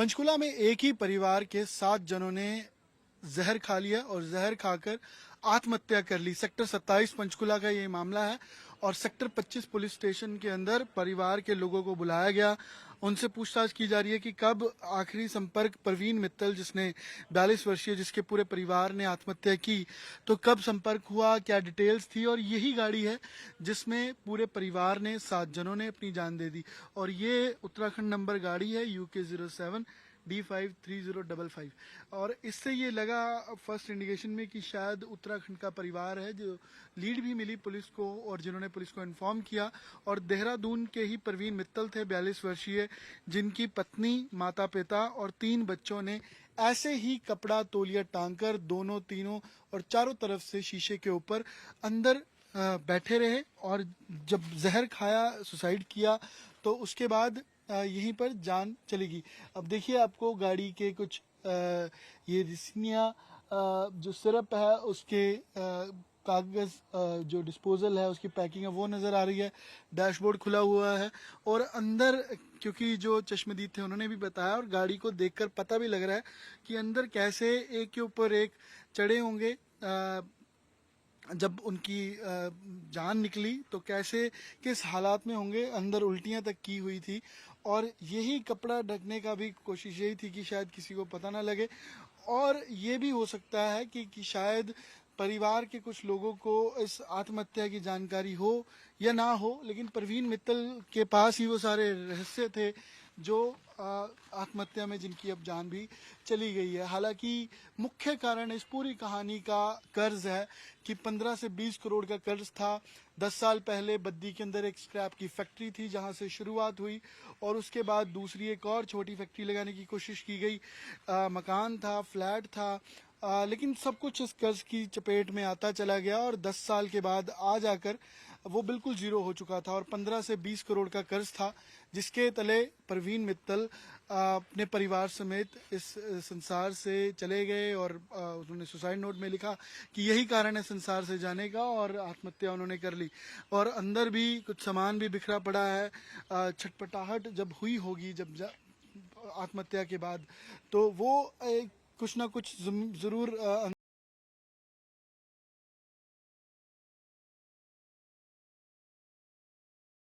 पंचकुला में एक ही परिवार के 7 जनों ने जहर खा लिया और जहर खाकर आत्महत्या कर ली। सेक्टर 27 पंचकुला का ये मामला है और सेक्टर 25 पुलिस स्टेशन के अंदर परिवार के लोगों को बुलाया गया। उनसे पूछताछ की जा रही है कि कब आखिरी संपर्क परवीन मित्तल, जिसने 42 वर्षीय, जिसके पूरे परिवार ने आत्महत्या की, तो कब संपर्क हुआ, क्या डिटेल्स थी। और यही गाड़ी है जिसमें पूरे परिवार ने 7 जनों ने अपनी जान दे दी और ये उत्तराखंड नंबर गाड़ी है UK07 D53055। और इससे ये लगा फर्स्ट इंडिकेशन में कि शायद उत्तराखंड का परिवार है। जो लीड भी मिली पुलिस को और जिन्होंने पुलिस को इन्फॉर्म किया, और देहरादून के ही परवीन मित्तल थे, 42 वर्षीय, जिनकी पत्नी, माता पिता और 3 बच्चों ने ऐसे ही कपड़ा तौलिया टांगकर दोनों, तीनों और चारों तरफ से शीशे के ऊपर अंदर बैठे रहे और जब जहर खाया, सुसाइड किया, तो उसके बाद यहीं पर जान चली गई। अब देखिए, आपको गाड़ी के कुछ ये रिसिनिया, जो सिरप है उसके कागज, जो डिस्पोजल है उसकी पैकिंग है वो नज़र आ रही है। डैशबोर्ड खुला हुआ है और अंदर, क्योंकि जो चश्मदीद थे उन्होंने भी बताया और गाड़ी को देखकर पता भी लग रहा है कि अंदर कैसे एक के ऊपर एक चढ़े होंगे। जब उनकी जान निकली तो कैसे, किस हालात में होंगे, अंदर उल्टियां तक की हुई थी। और यही कपड़ा ढकने का भी कोशिश यही थी कि शायद किसी को पता ना लगे। और ये भी हो सकता है कि शायद परिवार के कुछ लोगों को इस आत्महत्या की जानकारी हो या ना हो, लेकिन परवीन मित्तल के पास ही वो सारे रहस्य थे जो आत्महत्या में जिनकी अब जान भी चली गई है। हालांकि मुख्य कारण इस पूरी कहानी का कर्ज है कि 15 से 20 करोड़ का कर्ज था। 10 साल पहले बद्दी के अंदर एक स्क्रैप की फैक्ट्री थी जहां से शुरुआत हुई और उसके बाद दूसरी एक और छोटी फैक्ट्री लगाने की कोशिश की गई। मकान था, फ्लैट था, लेकिन सब कुछ इस कर्ज की चपेट में आता चला गया और 10 साल के बाद आ जाकर वो बिल्कुल जीरो हो चुका था। और 15 से 20 करोड़ का कर्ज था जिसके तले परवीन मित्तल अपने परिवार समेत इस संसार से चले गए। और उन्होंने सुसाइड नोट में लिखा कि यही कारण है संसार से जाने का, और आत्महत्या उन्होंने कर ली। और अंदर भी कुछ सामान भी बिखरा पड़ा है। छटपटाहट जब हुई होगी जब आत्महत्या के बाद, तो वो कुछ ना कुछ जरूर